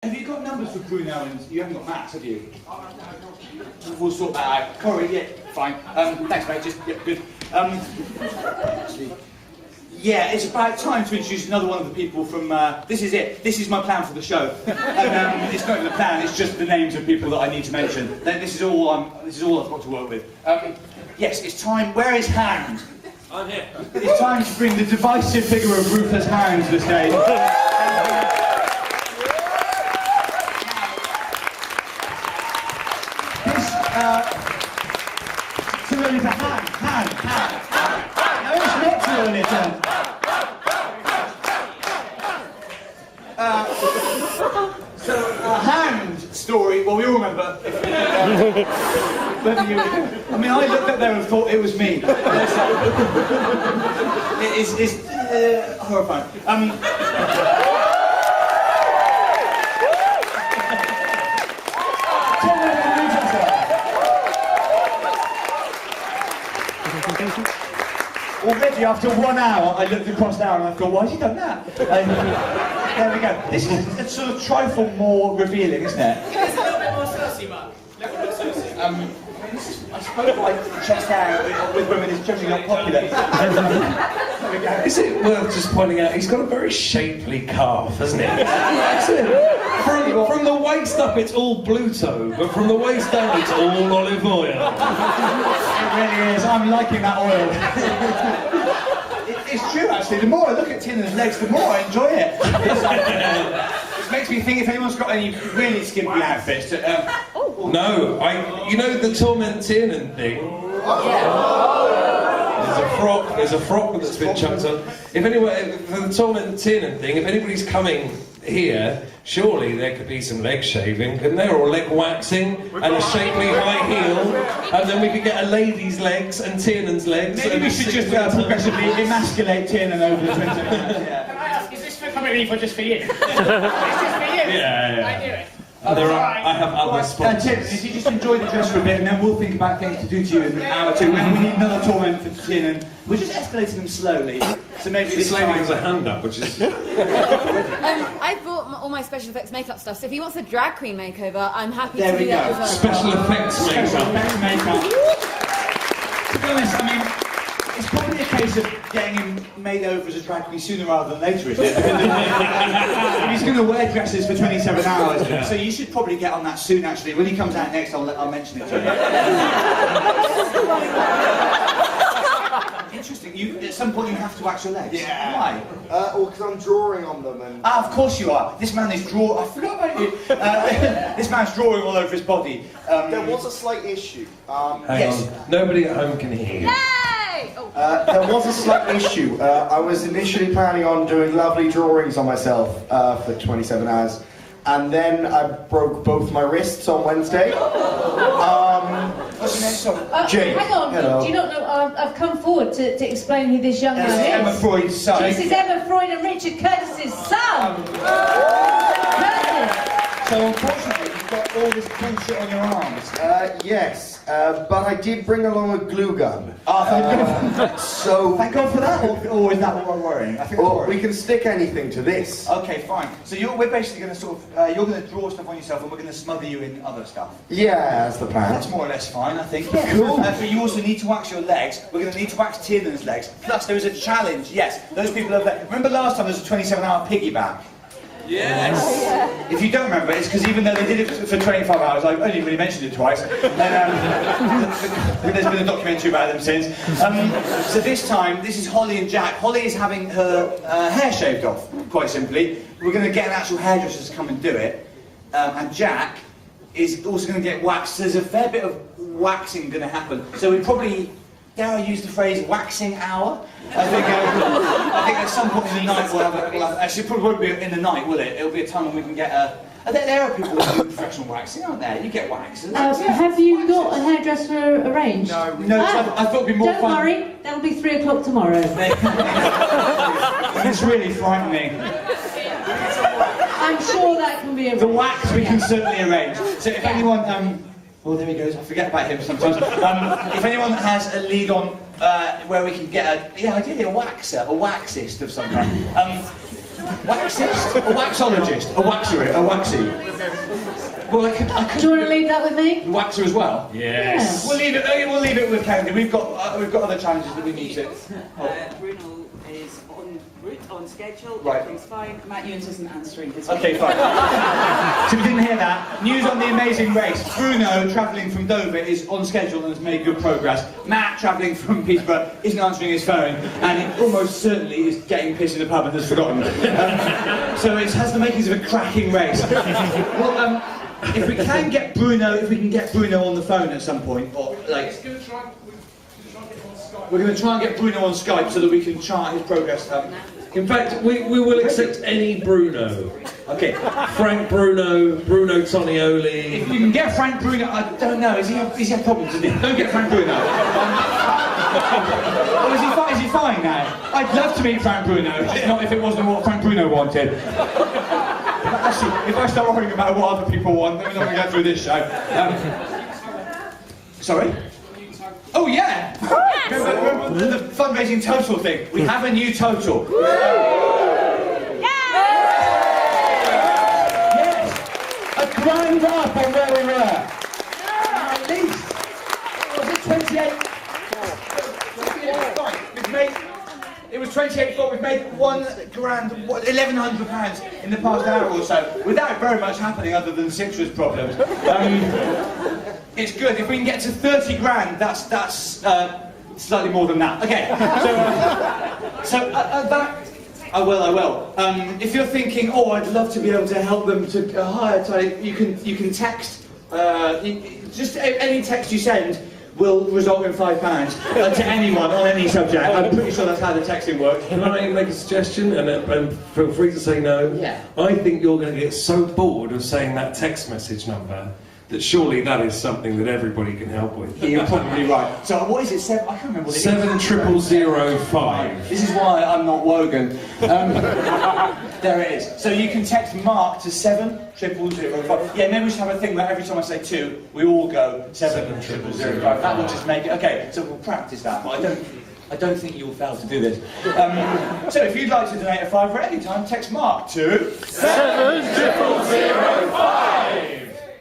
Have you got numbers for Bruno and you haven't got Max, have you? We'll sort that out. Corey, yeah, fine. Thanks, mate. Just yeah, good. Yeah, it's about time to introduce another one of the people from. This is it. This is my plan for the show. And, it's not even a plan. It's just the names of people that I need to mention. This is all I've got to work with. Yes, it's time. Where is Hand? I'm here. It's time to bring the divisive figure of Rufus Hand to the stage. Too early for Hand. No, it's not too early to Hand story. Well, we all remember. I mean, I looked up there and thought it was me. It's horrifying. Already, after 1 hour, I looked across now and I thought, why has he done that? There we go. This is a sort of trifle more revealing, isn't it? It's a little bit more saucy, Mark. A little bit saucy. This is, I suppose, like chest out with women is generally not popular. There we go. Is it worth just pointing out, he's got a very shapely calf, hasn't he? From the waist up it's all Bluto, but from the waist down it's all olive oil. It really is. I'm liking that oil. It's true, actually. The more I look at Tina's legs, the more I enjoy it. It makes me think if anyone's got any really skimpy outfits. No, you know the Torment Tiernan thing? There's a frock that's been chucked on. If anyone, for the Torment Tiernan thing, if anybody's coming here, surely there could be some leg shaving, couldn't there? Or leg waxing, and a shapely high heel, and then we could get a lady's legs and Tiernan's legs. Maybe we should just progressively emasculate Tiernan over the 20 minutes. Yeah. Can I ask, is this for Comedy Relief or just for you? It's just for you? Yeah. I knew it. I have other sponsors. Tim, if you just enjoy the dress for a bit, and then we'll think about things to do to you in an hour or two. When we need another torment for Tiernan, we're just escalating them slowly. So maybe This lady has a hand up, which is... I bought all my special effects makeup stuff, so if he wants a drag queen makeover, I'm happy to do that as well. Special effects makeup. To be honest, I mean, it's probably a case of getting him made over as a drag queen sooner rather than later, isn't it? He's going to wear dresses for 27 hours, so you should probably get on that soon, actually. When he comes out next, I'll mention it to you. Interesting. At some point you have to wax your legs. Yeah. Why? Well, because I'm drawing on them and... Of course you are. This man is drawing... I forgot about you. This man's drawing all over his body. There was a slight issue. Hang on. Nobody at home can hear you. Yay! There was a slight issue. I was initially planning on doing lovely drawings on myself for 27 hours. And then I broke both my wrists on Wednesday. What's your name? Sorry. Jake. Hang on, Hello. do you not know, I've come forward to explain who this young This is man Emma is. Freud's son. This is Emma Freud and Richard Curtis's son! Curtis! So unfortunately, you've got all this bullshit on your arms. Yes, but I did bring along a glue gun. Thank God. So... Thank God for that, or is that what we're worrying? I think Well, we can stick anything to this. Okay, fine. So we're basically going to sort of, you're going to draw stuff on yourself and we're going to smother you in other stuff. Yeah, that's the plan. That's more or less fine, I think. Cool. But you also need to wax your legs. We're going to need to wax Tiernan's legs. Plus, there is a challenge. Yes, those people over there. Remember last time there was a 27-hour piggyback? Yes! If you don't remember, it's because even though they did it for 25 hours, I've only really mentioned it twice. And, there's been a documentary about them since. So this time, this is Holly and Jack. Holly is having her hair shaved off, quite simply. We're going to get an actual hairdresser to come and do it. And Jack is also going to get waxed. There's a fair bit of waxing going to happen. So we probably, dare I use the phrase, waxing hour? I think at some point in the night we'll have actually, it probably won't be in the night, will it? It'll be a time when we can get a... There are people who do professional waxing, aren't there? You get waxes. Have you got a hairdresser arranged? No, I thought it'd be more Don't fun. worry, that'll be 3 o'clock tomorrow. It's really frightening. I'm sure that can be arranged. The wax we can certainly arrange. So if anyone, oh there he goes, I forget about him sometimes. If anyone has a lead on where we can get ideally a waxer, a waxist of some kind. Waxist? A waxologist? A waxer? A waxy? Well, I could Do you want to leave that with me? waxer as well. Yes. We'll leave it with Kennedy. We've got other challenges that we need to. Bruno is en route, on schedule. Right. Everything's fine. Matt Ewens isn't answering his Okay, fine. So we didn't hear that. News on the amazing race. Bruno, travelling from Dover, is on schedule and has made good progress. Matt, travelling from Peterborough, isn't answering his phone, and he almost certainly is getting pissed in a pub and has forgotten. So it has the makings of a cracking race. Well, if we can get Bruno on the phone at some point, or like. We're going to try and get Bruno on Skype so that we can chart his progress. In fact, we will accept any Bruno. Okay. Frank Bruno, Bruno Tonioli. If you can get Frank Bruno, I don't know. Is he have problems? Don't get Frank Bruno. Oh, is he fine now? I'd love to meet Frank Bruno, just not if it wasn't what Frank Bruno wanted. Actually, if I start worrying about what other people want, then we're not going to go through this show. Sorry? Oh yeah! Remember the fundraising total thing? We have a new total. Yes! A grand up on where we were. At least. Was it 28? It was 28.4. We've made £1,100 in the past hour or so, without very much happening other than citrus problems. It's good. If we can get to 30 grand, that's slightly more than that. Okay. So that. I will. If you're thinking, oh, I'd love to be able to help them to hire, you can text. Just any text you send will result in £5 to anyone on any subject. I'm pretty sure that's how the texting works. Can I make a suggestion? And feel free to say no. Yeah. I think you're going to get so bored of saying that text message number that surely that is something that everybody can help with. You're probably right. So what is it? I can't remember what it is. 70005. This is why I'm not Wogan. There it is. So you can text Mark to 70005. Yeah, maybe we should have a thing where every time I say 2, we all go 70005. That will just make it. Okay, so we'll practice that. But I don't think you'll fail to do this. So if you'd like to donate a £5 at any time, text Mark to 70005.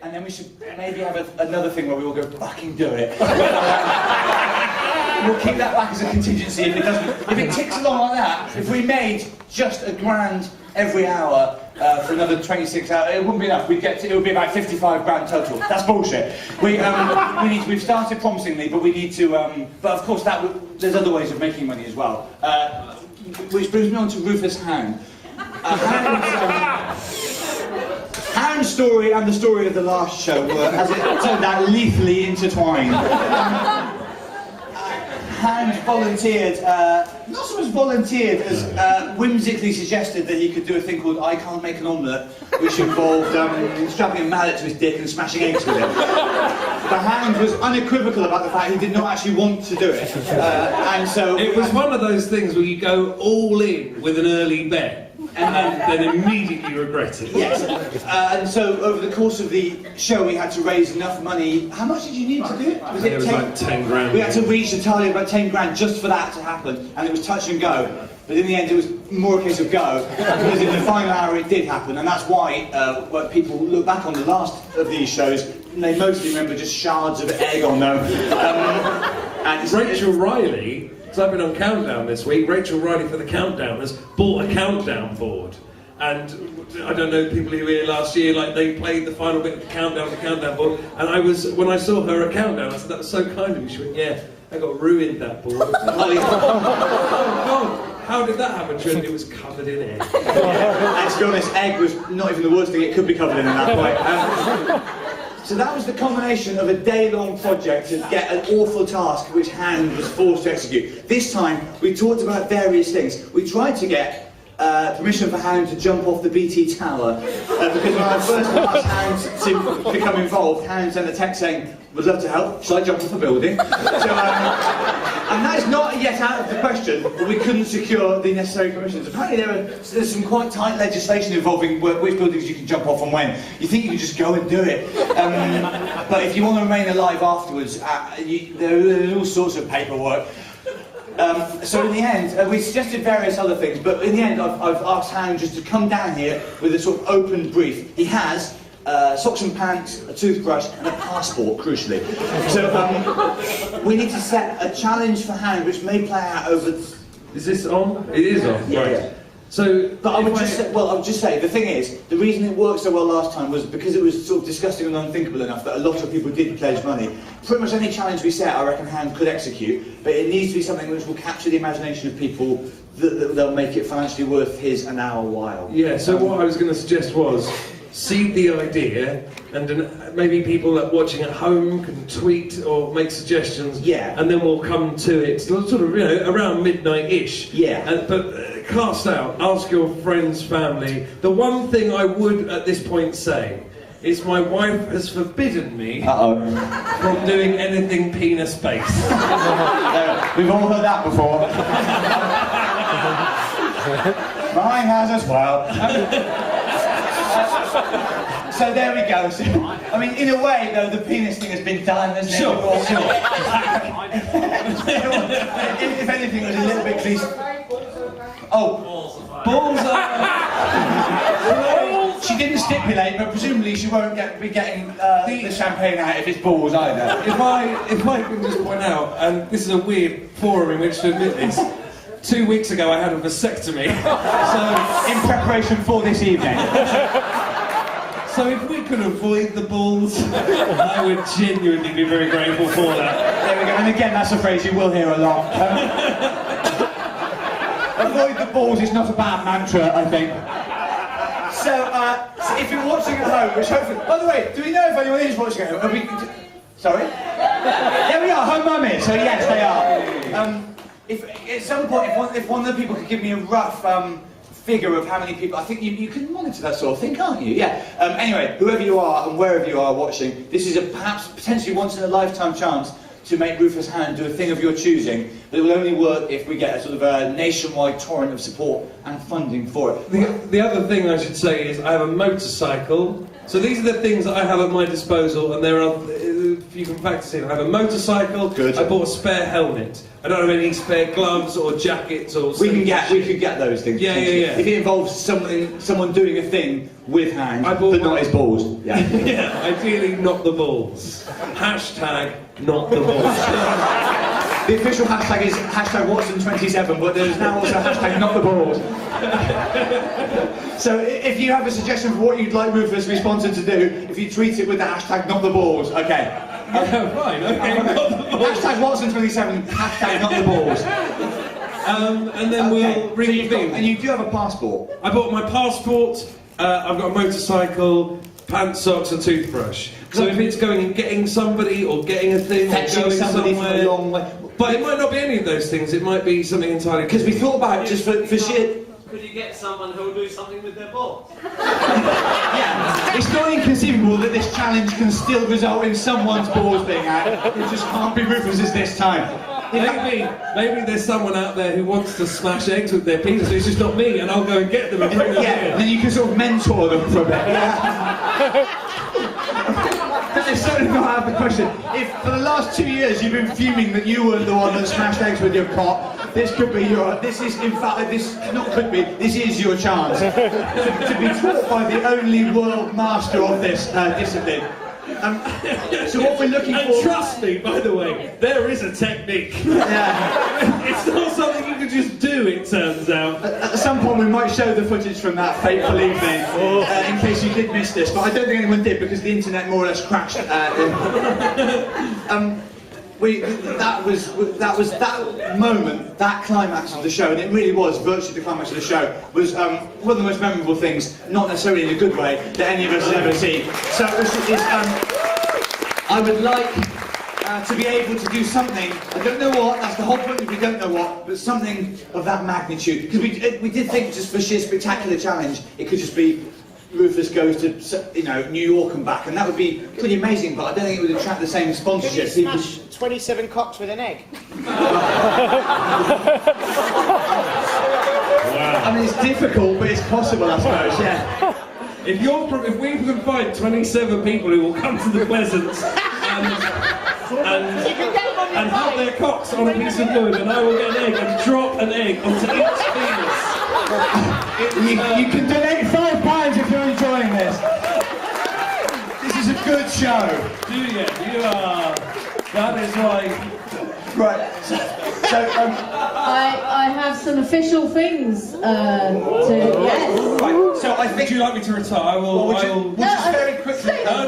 And then we should maybe have another thing where we all go fucking do it. We'll keep that back as a contingency if it doesn't. If it ticks along like that, if we made just a grand every hour for another 26 hours, it wouldn't be enough. It would be about 55 grand total. That's bullshit. We've started promisingly, but we need to. But of course, there's other ways of making money as well. Which brings me on to Rufus Hound. Hound's story and the story of the last show were, as it turned out, lethally intertwined. Hound volunteered, not so much volunteered as whimsically suggested that he could do a thing called I Can't Make an Omelette, which involved strapping a mallet to his dick and smashing eggs with it. The Hound was unequivocal about the fact he did not actually want to do it. And so It was one of those things where you go all in with an early bet. And then immediately regret it. Yes. And so over the course of the show we had to raise enough money. How much did you need to do it? It was like 10 grand. We had to reach a target of about 10 grand just for that to happen. And it was touch and go. But in the end it was more a case of go. Because in the final hour it did happen. And that's why when people look back on the last of these shows, they mostly remember just shards of egg on them. And Rachel Riley, because I've been on Countdown this week, Rachel Riley for the Countdowners bought a countdown board. And I don't know, people who were here last year, like they played the final bit of the countdown board. And when I saw her at Countdown, I said, that was so kind of you. She went, yeah, I got ruined that board. Oh God, how did that happen? She went, it was covered in egg. And to be honest, egg was not even the worst thing it could be covered in at that point. So that was the combination of a day-long project to get an awful task which Hand was forced to execute. This time, we talked about various things. We tried to get permission for Hound to jump off the BT tower, because when I first asked Hound to become involved, Hound sent a text saying, would love to help, shall I jump off a building? So, and that is not yet out of the question, but we couldn't secure the necessary permissions. Apparently there's some quite tight legislation involving which buildings you can jump off and when. You think you can just go and do it. But if you want to remain alive afterwards, there are all sorts of paperwork. So in the end, we suggested various other things, but in the end, I've asked Hannah just to come down here with a sort of open brief. He has socks and pants, a toothbrush, and a passport, crucially. So we need to set a challenge for Hannah, which may play out over. Is this on? It is on. Yeah, right. yeah. So, But I would just say, the thing is, the reason it worked so well last time was because it was sort of disgusting and unthinkable enough that a lot of people did pledge money. Pretty much any challenge we set, I reckon Han could execute, but it needs to be something which will capture the imagination of people that they'll make it financially worth his and our while. Yeah, so what I was going to suggest was seed the idea, and maybe people that watching at home can tweet or make suggestions. Yeah. And then we'll come to it sort of, around midnight-ish. Yeah. But cast out, ask your friends, family. The one thing I would at this point say is my wife has forbidden me from doing anything penis-based. We've all heard that before. Mine has as well. So there we go. So, I mean, in a way, though, the penis thing has been done, hasn't it? Sure. If anything, it was a little bit cliche. Oh, balls are. She didn't stipulate, but presumably she won't be getting the champagne out if it's balls either. If I can just point out, and this is a weird forum in which to admit this, 2 weeks ago I had a vasectomy. So, in preparation for this evening. So if we could avoid the balls, I would genuinely be very grateful for that. There we go, and again, that's a phrase you will hear a lot. Avoid the balls is not a bad mantra, I think. So if you're watching at home, which hopefully... By the way, do we know if anyone is watching at home? Sorry? There we are, home mummies, so yes, they are. If at some point, if one of the people could give me a rough figure of how many people, I think you can monitor that sort of thing, can't you? Yeah. Anyway, whoever you are and wherever you are watching, this is a perhaps potentially once in a lifetime chance to make Rufus Hand do a thing of your choosing, but it will only work if we get a sort of a nationwide torrent of support and funding for it. The other thing I should say is I have a motorcycle. So these are the things that I have at my disposal, and there are, if you can practice it, I have a motorcycle. Good. I bought a spare helmet. I don't have any spare gloves or jackets or. We could get those things. Yeah. If it involves someone doing a thing with Hand, but not his balls. Yeah. Yeah, ideally not the balls. Hashtag not the balls. The official hashtag is hashtag Watson27, but there's now also hashtag not the balls. So if you have a suggestion for what you'd like Rufus Responser to do, if you tweet it with the hashtag not the balls, okay. Yeah, right, okay, not the balls. Hashtag Watson27, hashtag not the balls. And then we'll reconvene. And you do have a passport. I bought my passport, I've got a motorcycle, pants, socks and toothbrush. So if it's going and getting somebody or getting a thing or Fetching going somebody from somewhere, a long way. but it might not be any of those things, it might be something entirely Because we thought about it just for sheer... Could you get someone who'll do something with their balls? Yeah, it's not inconceivable that this challenge can still result in someone's balls being out. It just can't be Rufus's this time. Maybe there's someone out there who wants to smash eggs with their penis, it's just not me, and I'll go and get them and bring them Yeah, here. and then you can sort of mentor them for a bit. But it's certainly not out of the question. If for the last 2 years you've been fuming that you were the one that smashed eggs with your cock, this is your chance to be taught by the only world master of this discipline. So what we're looking And for... trust me, by the way, there is a technique. Yeah. It's not something you can just do, it turns out. At some point we might show the footage from that fateful evening, in case you did miss this, but I don't think anyone did because the internet more or less crashed. That moment, that climax of the show, and it really was virtually the climax of the show, was one of the most memorable things, not necessarily in a good way, that any of us has ever seen. So I would like to be able to do something, I don't know what, that's the whole point if we don't know what, but something of that magnitude. Because we did think just for sheer spectacular challenge, it could just be Rufus goes to, New York and back, and that would be pretty amazing, but I don't think it would attract the same sponsorship. Can you smash 27 cocks with an egg? I mean, it's difficult, but it's possible, I suppose, yeah. If we can find 27 people who will come to the Pleasance and and have their cocks on a piece of wood, and I will get an egg and drop an egg onto each penis. You can donate £5 if you're enjoying this. This is a good show. Do you? You are. That is right. Right. I have some official things to. Yes. Right. So I think Would you like me to retire? I will. just very quickly. I'll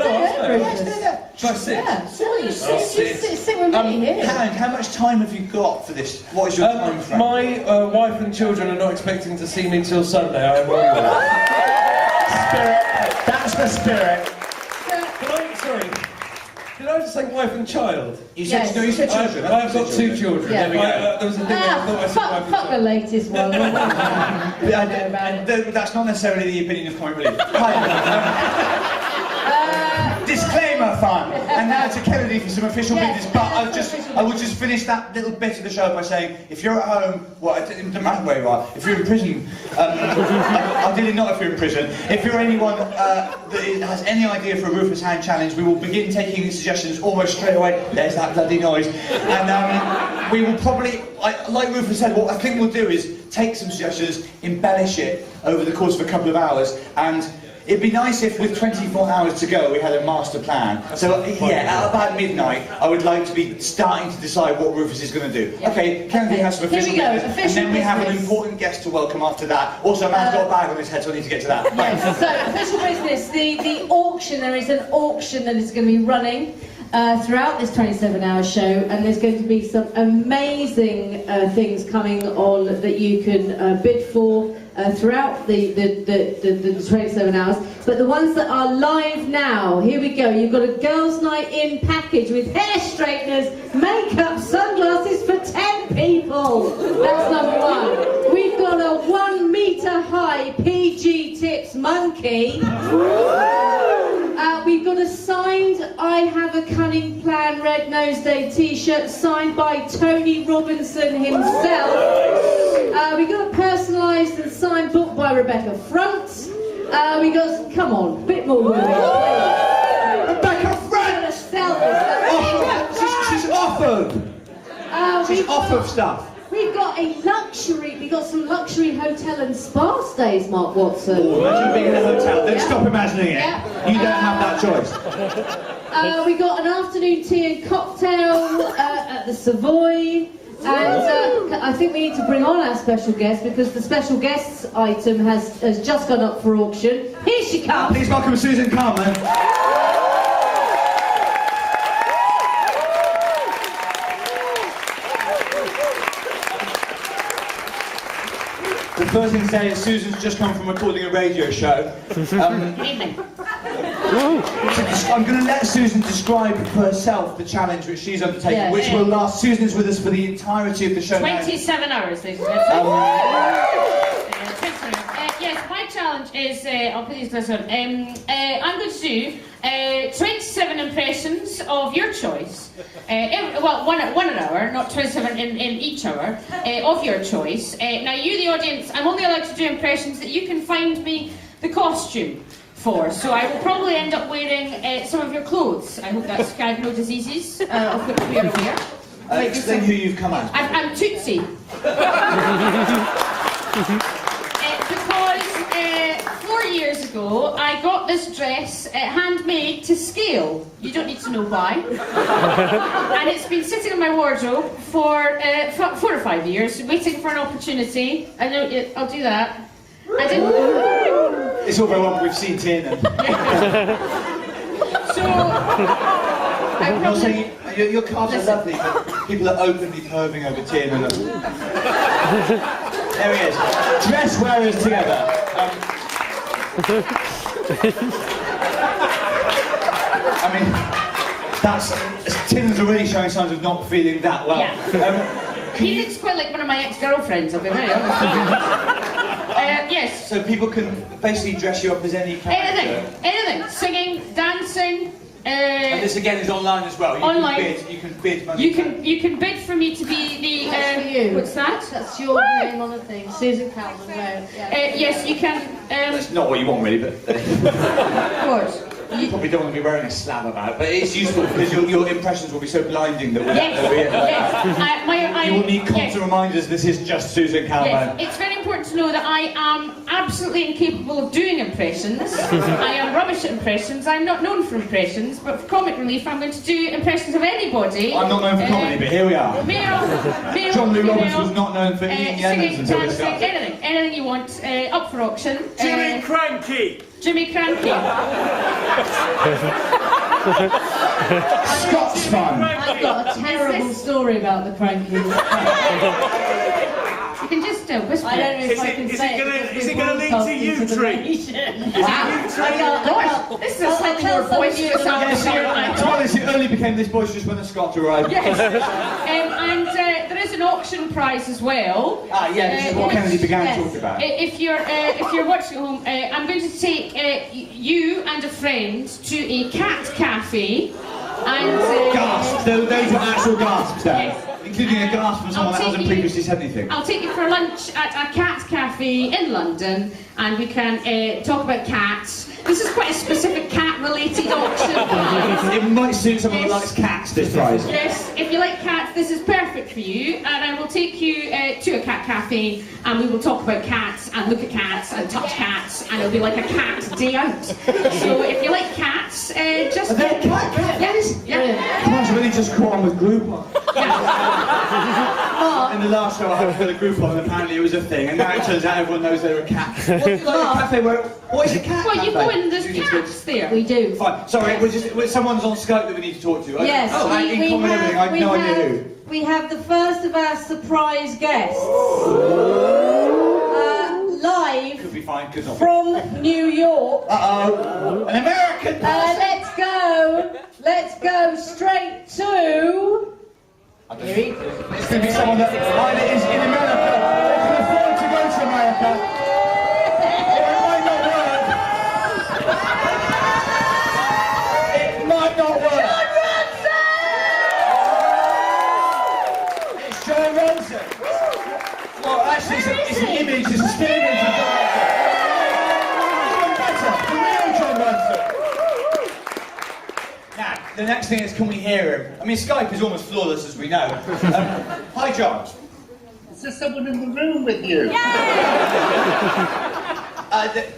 stay. Shall I sit? Yeah. I'll sit. Sit with me here. Karen, how much time have you got for this? What is your time frame? My wife and children are not expecting to see me till Sunday. I am all yours. Spirit. That's the spirit. Sorry. Did I just say wife and child? You said Yes. no. You said children. I've got 2 children. Yeah. There was a thing I thought I said wife and Fuck the child. latest one. That's not necessarily the opinion of Comic Relief. Disclaimer, fun. And now to Kennedy for some official business. But I will just finish that little bit of the show by saying, if you're at home, well, it doesn't matter where you are. If you're in prison, ideally not if you're in prison. If you're anyone that has any idea for a Rufus Hand challenge, we will begin taking suggestions almost straight away. There's that bloody noise. And we will probably, like Rufus said, what I think we'll do is take some suggestions, embellish it over the course of a couple of hours, and it'd be nice if with 24 hours to go we had a master plan. So yeah, at about midnight I would like to be starting to decide what Rufus is going to do. Okay, Kennedy has some Here official we go, business, official and then we have an business. important guest to welcome after that. Also, a man's got a bag on his head, so I need to get to that. Yes, so official business, the auction, there is an auction that is going to be running throughout this 27-hour show, and there's going to be some amazing things coming on that you can bid for throughout the 27 hours. But the ones that are live now, here we go. You've got a girls' night in package with hair straighteners, makeup, sunglasses for 10 people. That's number 1. We've got a 1 metre high PG Tips monkey. We've got a signed I Have a Cunning Plan Red Nose Day t-shirt signed by Tony Robinson himself. We got a personalised and signed book by Rebecca Front. We got, come on, a bit more women, please. Rebecca Front! She's offered! She's offered stuff. We've got some luxury hotel and spa stays, Mark Watson. Oh, imagine being in a hotel. Don't Yeah. stop imagining it. Yeah. You don't have that choice. We got an afternoon tea and cocktail at the Savoy. And I think we need to bring on our special guest because the special guests item has just gone up for auction. Here she comes. Please welcome Susan Carman. The first thing to say is Susan's just come from recording a radio show. I'm going to let Susan describe for herself the challenge which she's undertaken, Yeah. which will last. Susan is with us for the entirety of the show. 27 hours, ladies and yes, my challenge is, I'll put these glasses on. I'm going to do 27 impressions of your choice. One an hour, not 27 in each hour, of your choice. Now you, the audience, I'm only allowed to do impressions that you can find me the costume for. So I will probably end up wearing some of your clothes. I hope that's kind of no diseases of which we are aware. Explain who you've come as. I'm Tootsie. Because 4 years ago I got this dress handmade to scale. You don't need to know why. And it's been sitting in my wardrobe for 4 or 5 years, waiting for an opportunity. I know I'll do that. I didn't. It's all very well, we've seen Tina. So I I'm not probably. saying your cards are lovely, but people are openly perving over Tina. There he is. Dress wearers together. I mean, that's Tina's already showing signs of not feeling that well. Yeah. He looks quite like one of my ex-girlfriends, I'll be very honest. Yes. So people can basically dress you up as any character. Anything. Singing, dancing. And this again is online as well. Online. You can bid money. You can bid for me to be the. That's for you. What's that? That's your name on the thing. Susan Calman. Yes, you can. That's not what you want really, but. Of course. You probably don't want to be wearing a slab about, but it's useful because your impressions will be so blinding that Yes. you will need constant reminders this is just Susan Calman. Yes. It's very important to know that I am absolutely incapable of doing impressions. I am rubbish at impressions. I'm not known for impressions, but for comic relief I'm going to do impressions of anybody. I'm not known for comedy, but here we are. Male, John Lee Roberts female, was not known for eating singing, lemons until this dancing, started. anything you want, up for auction. Jimmy Cranky! Jimmy Cranky. Scots fun. I've got a terrible story about the Cranky. You can just whisper. I don't know if Is I it- can is say it gonna- because is we're it gonna lead to broadcasting you the three? nation. This is a slightly more boisterous atmosphere than I To be thought. honest, it only became this boisterous when the Scots arrived. Yes. And there is an auction prize as well. This is what Kennedy began yes. talking about. If you're watching at home, I'm going to take you and a friend to a cat cafe. And Gasps! Those are actual gasps there. Yes. Including a gasp from someone that I'll hasn't take you- previously said anything. I'll take you for lunch at a cat cafe in London, and we can talk about cats. This is quite a specific cat-related auction. It might suit someone who Yes. likes cats, this prize. Yes, if you like cats, this is perfect for you, and I will take you to a cat cafe, and we will talk about cats, and look at cats, and touch cats, and it'll be like a cat day out. So if you like cats, just... Are there cat cafes? Yeah. Christ, I really just caught on with Groupon. In the last show I had for the Groupon, and apparently it was a thing, and now it turns out everyone knows they're a cat. What's like a cafe where... What is a cat Well, you cafe? go in, there's cats there. We do. Fine, sorry, someone's on Skype that we need to talk to. Yes, in common everything, I have no idea who. we have the first of our surprise guests. Live Could be fine, could not be. from New York. Uh-oh, an American person! Let's go straight to... It's going to be someone that either is in America or can afford to go to America. Or it might not work. It might not work. It's John Ronson. Well, actually, it's an image, it's a still image of John Ronson. Even better, the real John Ronson. Now, the next thing is, can we hear him? I mean, Skype is almost flawless, as we know. Hi, John. Is there someone in the room with you?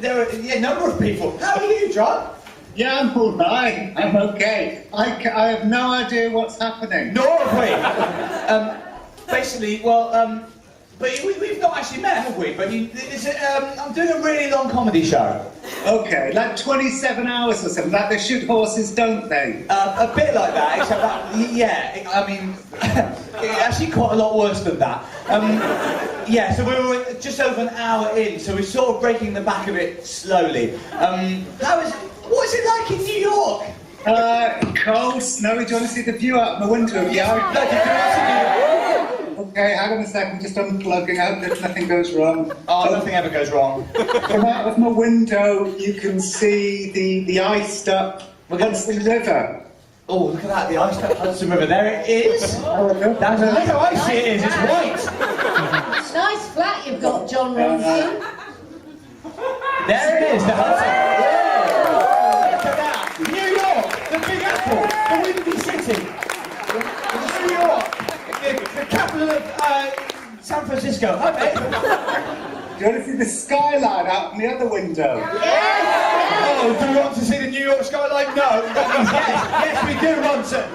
There are a number of people. How are you, John? Yeah, I'm all right. I'm okay. I have no idea what's happening. Nor have we. Basically, well, but we've not actually met, have we? But I'm doing a really long comedy show. Okay, like 27 hours or something. Like they shoot horses, don't they? A bit like that, except that, yeah, I mean, actually quite a lot worse than that. Yeah, so we were just over an hour in, so we're sort of breaking the back of it slowly. What's it like in New York? Cold, snowy. Do you want to see the view out my window? Yeah. Bloody curiosity. Okay, hang on a second. Just unplugging. I hope that nothing goes wrong. Oh, nothing ever goes wrong. From out of my window, you can see the iced up Hudson River. Oh, look at that, the ice up Hudson River. There it is. That's how icy it is, it's white. Nice flat you've got, John Ronson. There it is, the Hudson. Look at that. New York, the Big Apple, the Windy City. New York, the capital of San Francisco. Hi, mate. Do you want to see the skyline out from the other window? Oh, do you want to see the New York skyline? No. Yes, we do, Ronson.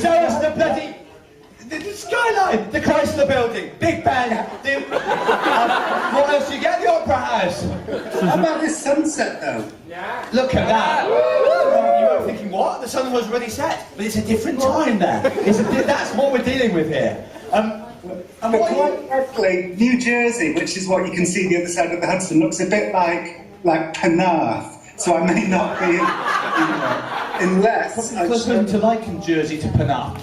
Show us the bloody... The skyline, the Chrysler Building, Big Ben. What else do you get? The Opera House. How about this sunset, though? Look at that. You were thinking, what? The sun was already set. But it's a different time there. That's what we're dealing with here. But quite frankly, New Jersey, which is what you can see the other side of the Hudson, looks a bit like Penarth. So I may not be, unless... Closer to liken Jersey to Penarth.